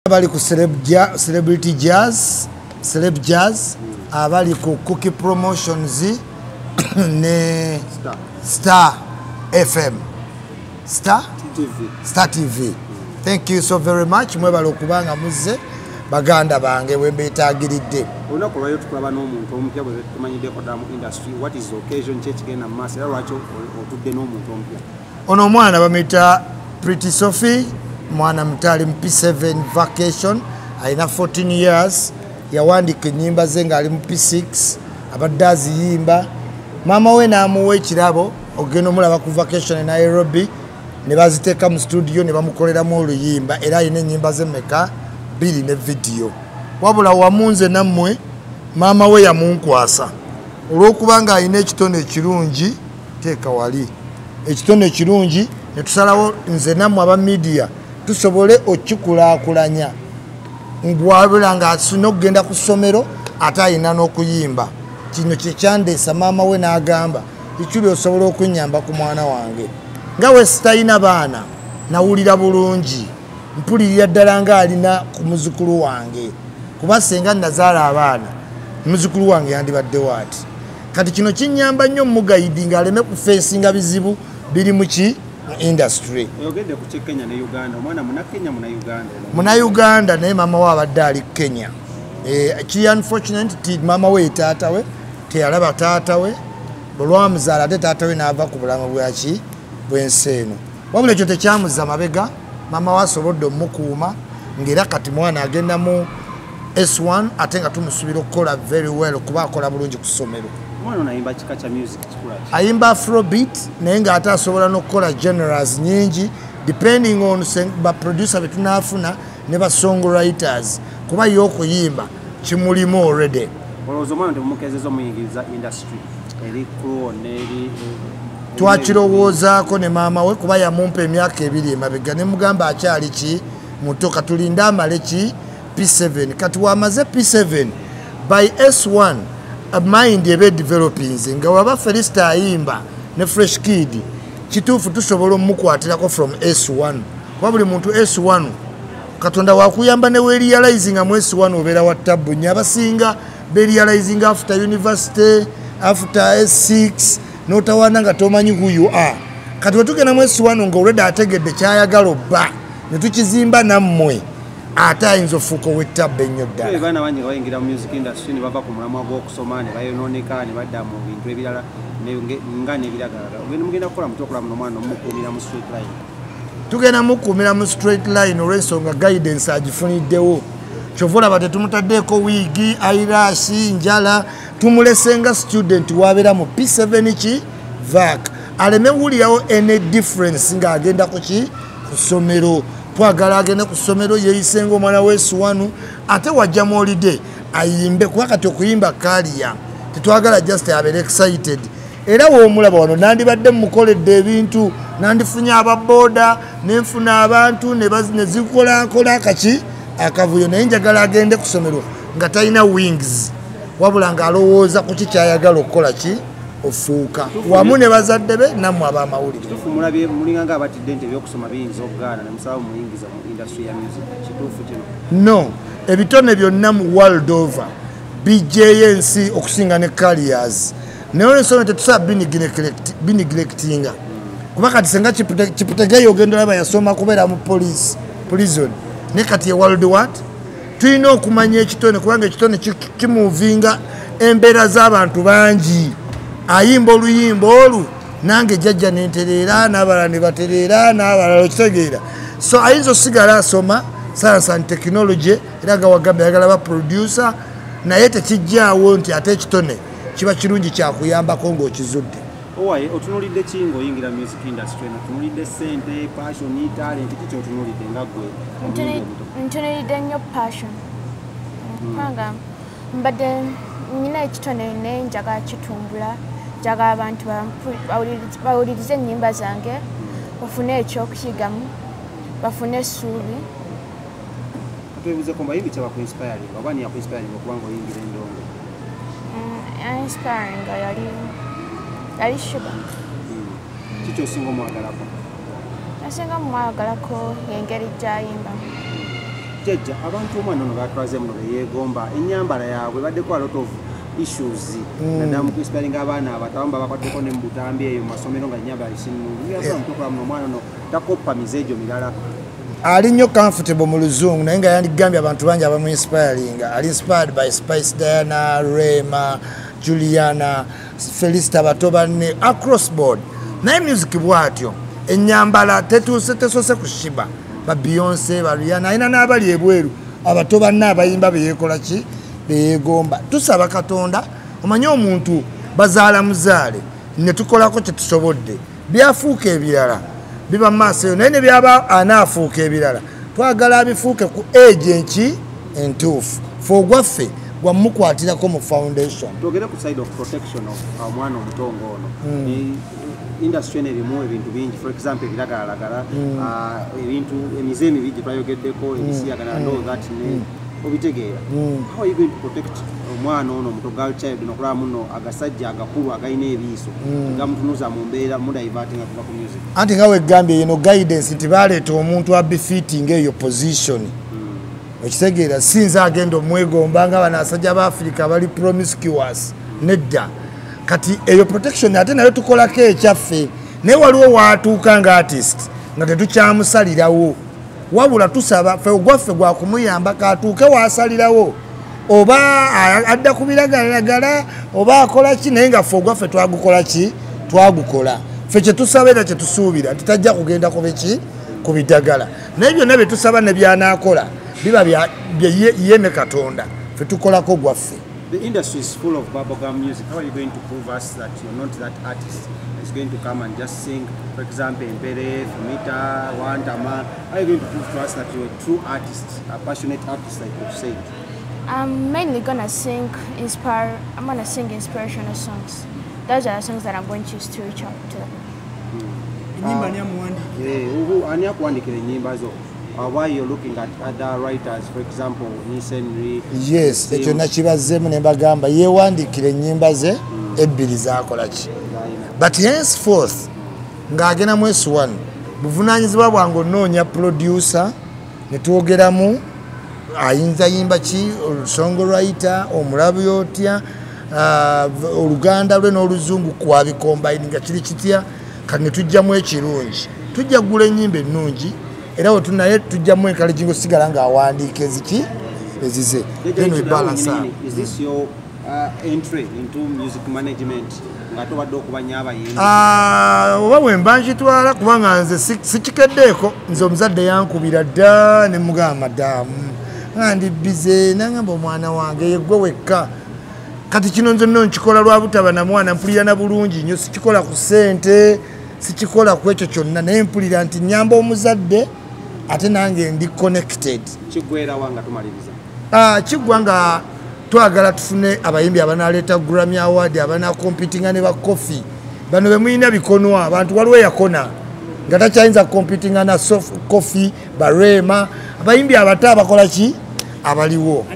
Abali ku celebrity jazz, celeb jazz, abali ku cookie promotions ne Star FM, Star TV. Thank you so very much. Mwebala okubanga muzze baganda bange wembetagiridde. Olunaku lwayo tukulaba n'omuntu omupya bwe tumanyiddeko ddala mu industry. What is the occasion kyekigenda mu maaso era lwaki otudde n'omuntu omupya? Ono omwana bamuyita Pretty Sophie, mwana mutali mu P7 vacation, alina 14 years, yawandika ennyimba ze ng'ali mu P6, abadde aziyimba. Maama we n'amuwa ekirabo ogenda omulaba ku vacation e Nairobi, ne baziteeka mu studio ne bamukoleramu oluyimba, era alina ennyimba ze mmeka 2 ne video. Wabula wamunze nammwe maama we yamunkwasa olw'okuba ng'alina ekitone ekirungi, teeka wali ekitone ekirungi, ne tusalawo nze nammwe aba media tusobole okikulakulanya ngwabula ng'asina okugenda ku ssomero ate alina n'okuyimba. Kino kye kyandeesa maama we n'agamba ekiri osobola okunyamba ku mwana wange nga we sitalina baana nawulira bulungi, mpulirira ddala ng'alina ku muzukulu wange kuba senga nazaala abaana muzukulu wange yandibaddewo ati. Kati kino kinyamba nnyo mugayidi ng'aleme kufeesinga bizibu biri mu ki industry. Oyogedde ku Kenya ne Uganda, omwana muna Kenya muna Uganda. Muna Uganda naye maama we abadde ali Kenya. Kiri unfortunate ti maama we taata we teyalaba taata we olwamuzaala ate taata we n'ava ku bulamu bwaki bw'ensi eno. Wabula ekyo tekyamuzza mabega, maama we asobodde omukuuma ng'era kati mwana agenda mu S1 ate nga tumusuubira okukola very well kuba akola bulungi ku ssomero. Mwana onayimba kika kya music kikulaki? Ayimba afrobeat naye ng'ate asobola n'okukola genres nyingi depending on ba producer betunaafuna ne ba songwriters kuba ye okuyimba kimulimu already. Olowooza omwana temumukeezezza omuyigiriza industry eri crew n'eri twakirowoozaako ne maama we kuba yamumpa emyaka 2 emabega ne mugamba akyali ki muto katulinde amale ki P7 kati wamaze P7 by S1 mind ebe developing nga waba first ayimba ne fresh kid kituufu tusobola omukwatirako from S1 kuba buli muntu S1 katonda wakuyamba ne werealizing nga mu S1 obeera wa tabu nnyo abasinga berealizing after university after S6 notawana nga tomanyi who you are. Kati wetugenda mu S1 nga already ategedde kyayagala obba ne tukizimba nammwe ate ayinza ofuuka ow'ettabu ennyo ddala. Baana bangi bayingira mu music industry ne bava ku mulamwa gw'okusoma ne bayonooneka ne badda mu bintu ebirala nga n'ebiragala. Mugenda kukola muti okola muno omwana omukuumira mu straight line? Tugenda mukuumira mu straight line olw'ensonga guidance agifuniddewo. Kyova olaba tetumutaddeeko wiigi, eyelash, njala, tumulesenga student wabeera mu P7 ki vac aleme wulirawo any difference ng'agenda ku ki ku ssomero. Twagala agende ku ssomero yeeyisenga omwana w'S1 ate wajja mu holiday ayimbe kuba kati okuyimba kaliya tetwagala just abeere excited. Era woomulaba wano nandibadde mukoledde ebintu, nandifunye ababooda nenfuna abantu ne zikolakola kaki akavuyo naye njagala agende ku ssomero nga talina wings wabula ng'alowooza ku kikyayagala okukola ki ofuuka wamu ne bazadde be nammwe ab'amawulire. Kituufu mulabye mulinga nga abatidde nti ebyokusoma biyinza okugaana ne musaba muyingiza mu industry ya music, kituufu kino? No, ebitone byonna mu world over bijjeyo ensi okusinga ne careers naye olwensonga tetusaba bineglectinga kuba kati senga Kiputegeyo ogenda olaba yasoma kubeera mu prison ne kati ye world what tulina okumanya ekitone kubanga ekitone kimuvinga embeera z'abantu bangi. Ayimba oluyimba olu nange jjajja nentereera n'abalala ne batereera n'abalala okitegeera. So ayinza osigala asoma science and technology era gawagamba yagala ba producer naye tekijjaawo nti ate ekitone kiba kirungi kyakuyambako ng'okizudde. Owaye otunulidde ki ng'oyingira music industry? Otunulidde ssente, passion, talent, kiki otunulidde nga ggwe? Ntunulidde nnyo passion kubanga mbadde nina ekitone naye njagala kitumbula, njagala abantu bawulirize ennyimba zange bafune ekyokuyigamu bafune essuubi. Twebuuzeko mbayimbi kye bakuinspiring oba ni yakuinspiring okuba ng'oyingira endongo? Inspiring yali Sugar. Kiki osinga omwagalako? Nasinga mwagalako engeri gy'ayimba. jjajja abantu omwana ono batwaze muno beyeegomba ennyambala yaabwe baddeko a lot of issues naddala mu kuinspiringa abaana abato abamu babakwateko ne mu butambi eyo mu masomero nga ennyambala isinungi yasobola mutokola muno omwana ono takoppa mizeejo mirala ali nnyo comfortable mu luzungu naye nga yandigambye abantu bangi abamu inspiringa ali inspired by Spice Diana, Rema, Juliana, Felicita bato banne across board naye music bwatyo ennyambala tesoose kushiba ba Beyonce ba Rihanna ayina n'abali ebweru abato banne abayimba beyekola ki beyeegomba tusaba Katonda omanye omuntu bazaala muzaale ne tukolako kye tusobodde byafuuka ebirala biba maaso eyo naye ne byaba anaafuuka ebirala twagala abifuuke ku age enki entuufu fe ogwaffe gwamukwatirako mu foundation twogere ku side of protection of omwana omutongo ono industry erimu ebintu bingi for example ebiragalalagala ebintu emize emibi gye twayogeddeko ebisiyagana all that obitegeera how are you going to protect omwana ono omuto girl child nokulaba muno agasajja agakulu agayina ebiiso gamutunuza mu mbeera mudaivatinga kuva ku music anti nga wegambye yino guidance nti baleeta omuntu abifitting eyo position ekitegeera sinza agenda omwegomba nga bano asajja ba Africa bali promiscuous nedda kati eyo protection ate nayo tukolako ekyaffe naye waliwo watuuka nga artist nga tetukyamusalirawo wabula tusaba fe ogwaffe gwa kumuyamba katuuke waasalirawo oba adda ku biragalalagala oba akola ki naye nga fe ogwaffe twagukola ki twagukola fe kye tusaba era kye tusuubira titajja kugenda ku bidagala naye byonna bye tusaba ne byanaakola biba yeme Katonda fe tukolako gwaffe. The industry is full of bubblegum music. How are you going to prove us that you're not that artist that's going to come and just sing, for example, Mbere, Fumita, Wantama? How are you going to prove to us that you're a true artist, a passionate artist like you've said? I'm mainly gonna sing inspirational songs. Those are the songs that I'm going to choose to reach out to. Why you're looking at other writers, for example, Nisenri? Yes, ekyo nakibazzeemu ne mbagamba yeewandiikira ennyimba ze ebbiri z'akola ki. But henceforth ng'agenda mu S1 buvunaanyizibwa bwange onoonya producer ne twogeramu ayinza yimba ki songwriter omulabi otya oluganda lwe n'oluzungu kwabikombayini nga kiri kitya kati ne tujjamu ekirungi tujja kugula ennyimba ennungi era we tunaye tujjamu enkalejingo sigala ng'awandiika eziki ezize then we balance up. Is this your entry into music management nga tobadde okubanya abayimbi? Oba bwe mba nkitwala kubanga nze sikikeddeeko nze omuzadde yankubira dda ne mugamba ddamu nga ndi bize nangamba omwana wange yeggwe wekka kati kino nze nno nkikola lwa butaba na mwana mpulira na bulungi nnyo sikikola ku ssente sikikola ku ekyo kyonna naye mpulira nti nnyamba omuzadde ate nange ndi connected. Kiggwera wanga tumaliriza. Kiggwa nga twagala tufune abayimbi abanaleeta Grammy Award abanakompitinga ne ba Coffee bano be muyina bikonwa abantu waliwo yakona nga takyayinza kompitinga na Soft Coffee Barema abayimbi abato abakola ki abaliwo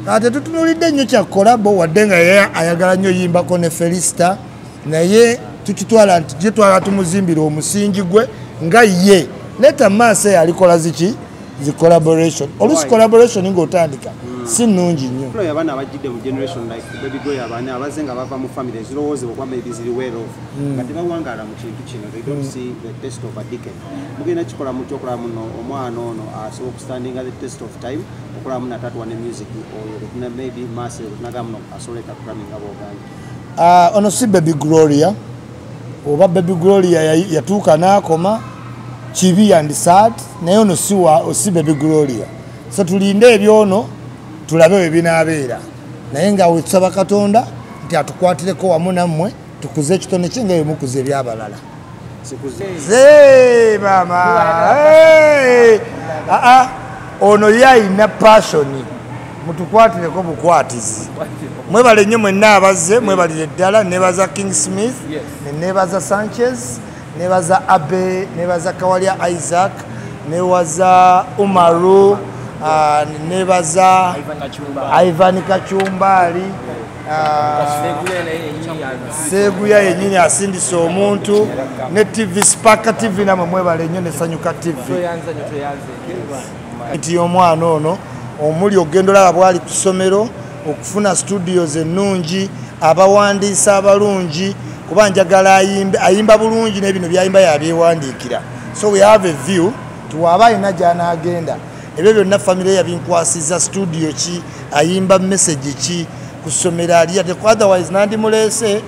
ate tutunulidde nnyo kya kolabo wadde nga ye ayagala nnyo yimbako ne Felicita naye tukitwala nti gye twala tumuzimbira omusingi gwe nga ye leta maaso alikola ziki zi collaboration olusi collaboration ng'otandika si nnungi nnyo. Tulo y'abaana abajjidde mu generation like baby girl abaana abaze nga bava mu family ezirowooza okuba maybe ziri well off nga tebawangaala mu kintu kino they don't see the test of a decade. Mugenda kikola mu kyokola muno omwana ono asobola okustandinga the test of time okola muno atatuwa ne music oyo tuna maybe maaso tunaga muno asobola ekakuraming abooganda. Ono si Baby Gloria oba Baby Gloria yatuuka n'akoma kibi and sad naye ono si Baby Gloria so tulinde ebyono tulabe we binaabeera naye nga wetusaba Katonda nti atukwatireko wamu nammwe tukuze ekitone kye nga yemukuza ebyabalala. Mama ono ye ayina passioni mutukwatireko bukwatizi. Mwebale nnyo mwenna abazze mwebalire ddala nebaza King Smith nebaza Sanchez nebaza Abe nebaza Kawalya Isaac nebaza Umaru nebaza Ivan Kachumbali Seguya yennyini asindisa omuntu ne TV Spark TV namwe mwebale nnyo ne Sanyuka TV. nti omwana ono omuli ogenda olaba bwali ku ssomero okufuna studios ennungi abawandiisa abalungi kuba njagala ayimba bulungi n'ebino byayimba yabyewandiikira so we have a view tiwaaba alina gy'anaagenda ebyo byonna famire yabinkwasiza studio ki ayimba message ki ku ssomero aliyate otherwise nandimuleese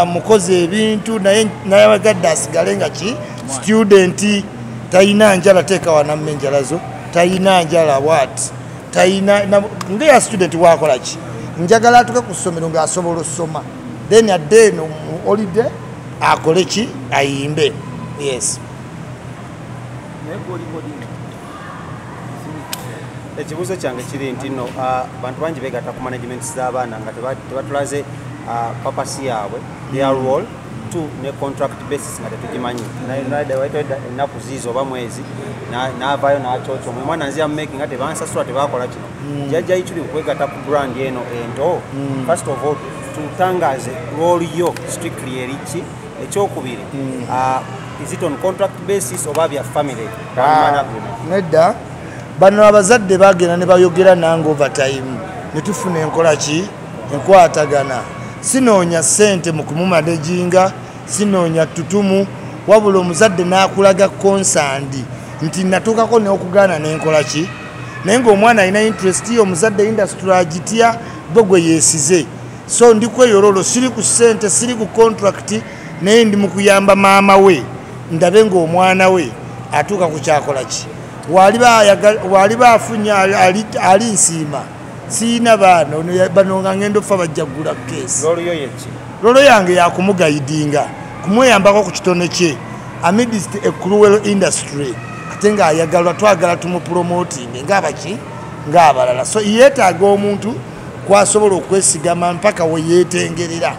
mukozi ebintu naye nayabagadde asigale nga ki student tayina njala teeka wanamme enjala zo tayina njala what tayina ngeya student wakola ki njagala atuke ku ssomero ng'asobola okusoma then adde no holiday akole ki ayimbe yes ekibuuzo kyange kiri nti nno bantu bangi beegatta ku management z'abaana nga tebatulaze papasi yaabwe their role to ne contract basis nga tetugimanyi ennaku ziizo oba mwezi n'avaayo n'akyokyo omwana nzia mumeki nga tebansasula tebakola kino jajjayi tuli okwegatta ku brand eno ento first of all tutangaze role yo strictly eriki ekyokubiri is it on contract basis oba bya family nedda bano abazadde bagenda ne bayogera nange overtime ne tufuna enkola ki enkwatagana sinoonya ssente mu kumumanaginga sinoonya tutumu wabula omuzadde n'akulaga konsandi nti natuukako n'okugaana n'enkola ki naye ng'omwana alina interest omuzadde industry agitya bwe gwe yeesize so ndi kweyololo siri ku ssente siri ku contract naye ndi mu kuyamba maama we ndabe ng'omwana we atuuka ku kyakola ki waliba afunye ali nsiima siina bano nga ngenda ofa bajja kugula keesi lolo yange yakumugayidinga kumweyambako ku kitone kye amidst a cruel industry ate ng'ayagalwa twagala tumupromoting ngaabaki ng'abalala so yeetaaga omuntu kwasobola okwesigama mpaka we yeetengerera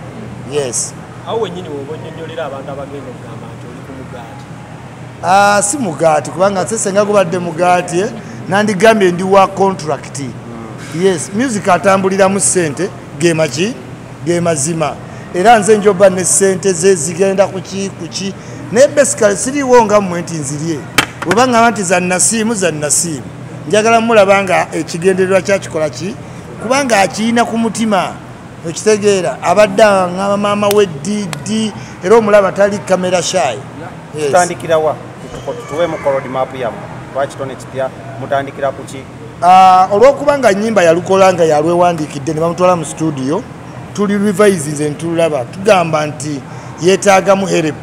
yes awo wenyini woba onyonyolera abantu abagenda okugamba nti oli ku mugaati si mugaati kubanga sesenga gubadde mugaati nandigambye ndi wa contract yes music atambuliramu ssente gemaki gemazima era nze njoba ne ssente ze zigenda kuki naye basically siriwo nga mmwe nti nzirye bwebanga nti zannasiimu njagala mulaba nga ekigendererwa kyakikola ki kubanga akiina ku mutima okitegeera abadde aŋŋamba maama we ddi era omulaba tali kamera shy tutandikirawa tuwe mu road map yammwe lwakitone kipya mutandikira ku ki olw'okubanga nnyimba yalukola nga yalwewandiikidde ne bamutwala mu studio tuli revisinze ntulaba tugamba nti yeetaagamu help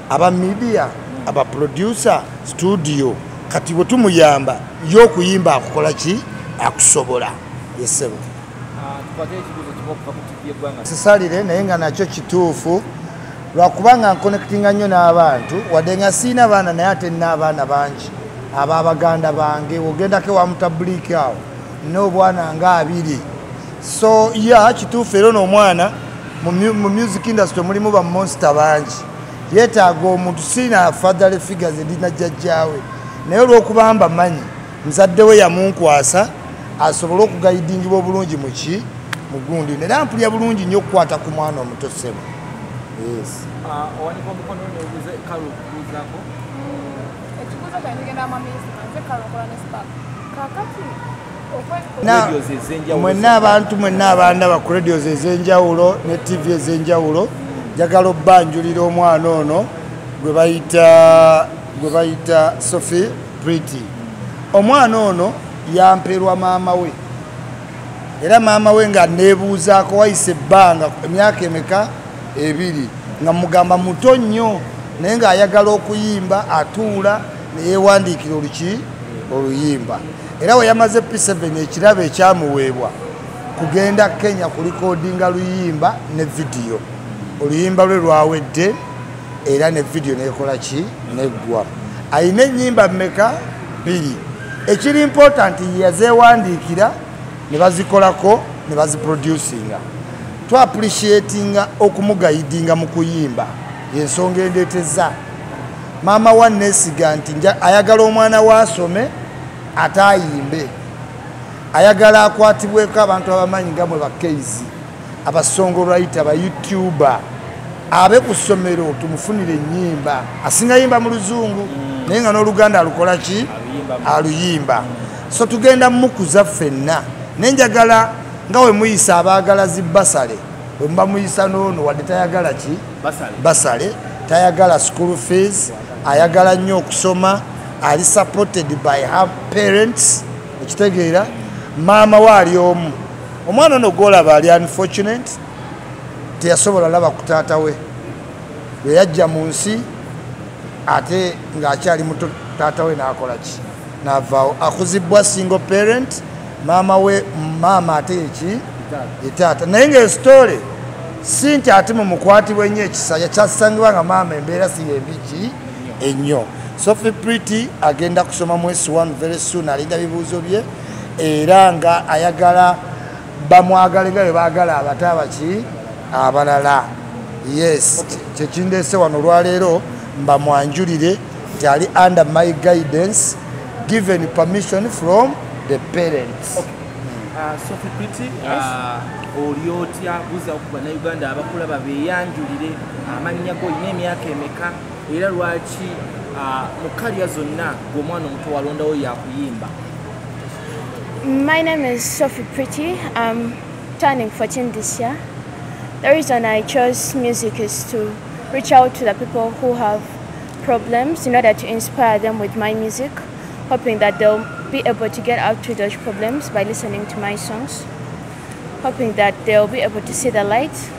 aba media aba producer studio kati bwe tumuyamba y'okuyimba akukola ki akusobola yesebo sisalire naye nga nakyo kituufu lwakubanga nkonekitinga nnyo n'abantu wadde nga siina baana naye ate nina abaana bangi ababaganda bange ogendako wamutabuliki awo n'obwana nga 2 so kituufu era n'omwana mu music industry mulimu bamonster bangi yeetaaga omuntu siina fatherly figures edina jjajjaawe naye olw'okubamba manyi muzadde we yamunkwasa asobole okugayidingibwa obulungi muki mugundi era mpulya bulungi nnyo okukwata ku mwana omuto ssebo mwenna abantu mwenna abandaba ku radios ez'enjawulo ne tv ez'enjawulo njagala obbanjulira omwana ono gwe bayita Sophie Pretty. Omwana ono yamperwa maama we era maama we nga nebuuzaako wayise ebbanga emyaka emeka 2 nga mugamba muto nnyo naye ng'ayagala okuyimba atuula neyewandiikira oluyimba era we yamaze P7 ekirabo ekyamuweebwa kugenda Kenya kulikodinga luyimba ne vidiyo oluyimba lwe lwawedde era ne vidiyo nekola ki neggwa ayina ennyimba mmeka 2 ekiri important yazeewandiikira ne bazikolako ne baziproducinga to appreciatinga okumugayidinga mu kuyimba yensonga endeeteza maama wa nesiga nti ayagala omwana wasome atayimbe ayagala akwatibweko abantu abamanyi nga mwe bakeizi abasongolwriter aba youtuber abe ku ssomero tumufunire ennyimba asinga yimba mu luzungu naye nga n'oluganda alukola ki aluyimba so tugenda mukuza ffenna nenjagala nga we muyisa abaagala zibasale we muba muyisa noono wadde tayagala ki basale tayagala school fees ayagala nnyo okusoma ali supported by her parents ekitegeera maama we ali omu omwana ono gwolaba ali unfortunate teyasobola laba ku taata we bwe yajja mu nsi ate ng'akyali muto taata we n'akola ki n'avaawo akuzibwa single parent maama ate yeki etaata naye ng'esitole si nti ate mumukwatibwa ennyo ekisa yakyasangibwa nga maama embeera si yembiki ennyo Sophie Pretty agenda kusoma mwezi 1 very soon alinda bibuuzo bye era nga ayagala bamwagale nga bwe baagala abataaba ki abalala yes kyekindeese wano olwaleero mba mwanjulire nti ali under my guidance given permission from the parents. Sophie Pretty oliotya buza okuba na Uganda abakulaba beyanjulire amannya go ine emyaka emeka era lwaki mukalya zonna gw'omwana omuto walondawo yakuyimba. My name is Sophie Pretty. I'm turning 14 this year. The reason I chose music is to reach out to the people who have problems in order to inspire them with my music, hoping that they'll be able to get out to those problems by listening to my songs, hoping that they'll be able to see the light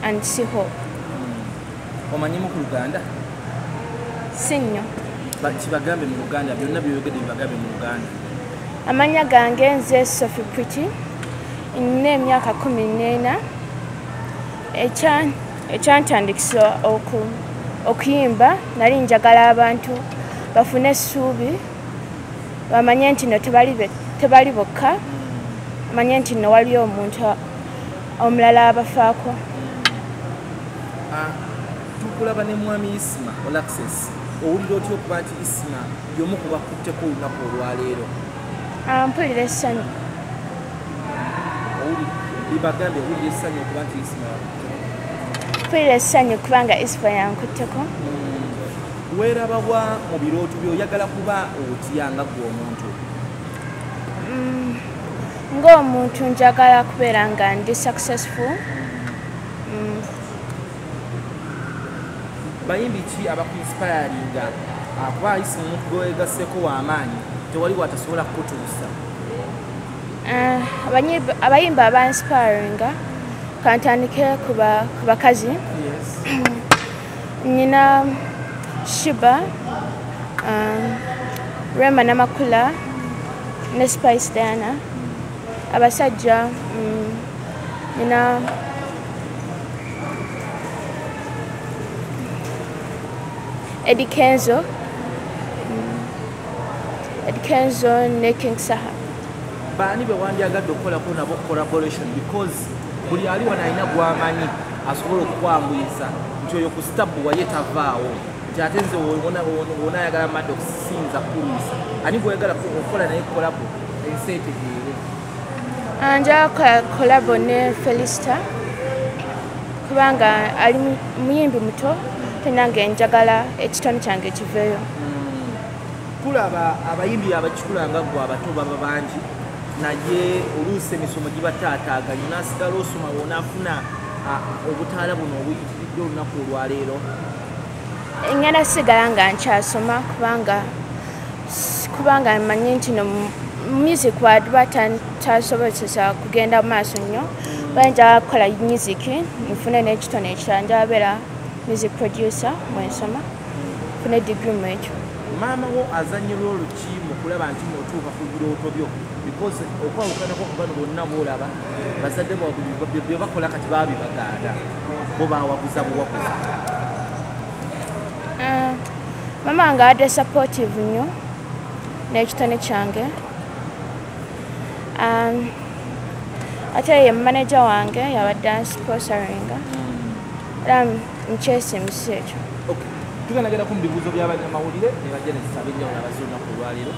and see hope. Omanyimu ku Luganda? Sinyo. Kibagambe mu Luganda, byonna byogedde bibagambe mu Luganda. Amanya gange nze Sophie Pretty. Nina emyaka 14. Ekyantandikisa okuyimba nali njagala abantu bafune essuubi bamanye nti no tebali bokka bamanye nti no waliyo omuntu omulala abafaako. Tukulaba ne mwami Isma Olaxess owulira otya okuba nti Isma y'omu ku bakutteko olunaku olwaleero? Mpulira essanyu. Bibagambe owulira essanyu okuba nti Isma mpulira essanyu kubanga Isma yankutteko. Weerababwa mu birooto by'oyagala kuba otya nga gwe omuntu? Ng'omuntu njagala kubeera nga ndi successful. Bayimbi ki abakuinspiringa kuba Isma omuntu gwewegasseko w'amaanyi tewali watasobola kukutuusa? Abayimba aba-inspiringa kantandike ku bakazi. Nina Shiba, Rema Namakula, ne Spice Diana. Abasajja nina Eddie Kenzo ne King Saha. Baani be wandyagadde okukolako nabo collaboration because buli ali wano alina gw'amanyi asobola okukwanguyiza nti oyo ku stabu waye tavaawo nti ate nze wona ayagala madde okusinza kulwisa ani gw'oyagala okukola naye kolabo ensi etegeere? Njagala kolabo ne Felicita kubanga ali muyimbi muto te nange njagala ekitone kyange kiveeyo. Tulaba abayimbi abakikulanga gwe abato baba bangi naye oluusi emisomo gibataataaganya n'asigala osoma wonaafuna obutaala buno obuyitiridde olunaku olwaleero. Ngenda sigala nga nkyasoma kubanga mmanyi nti no music wadba tasobozesa kugenda mu maaso nnyo bayinza kukola music nfune n'ekitone ekirala njagala beera music producer mwensoma nfune degree mu ekyo. Maama wo azannye lwolu ki mu kulaba nti n'otuuka ku birooto byo because okwawukanako ku bano bonna boolaba bazadde bye bakola kati baabibagaana bo baawaguza buwaguza? Mama nga adde supportive nnyo n'ekitone kyange. Ate ye manager wange yabadde ansponsoringa era nkyesimisa ekyo. Tuganagera ku bibuuzo by'abanyamawulire ne bajja ne zisaba ennyo abazi olunaku olwaleero.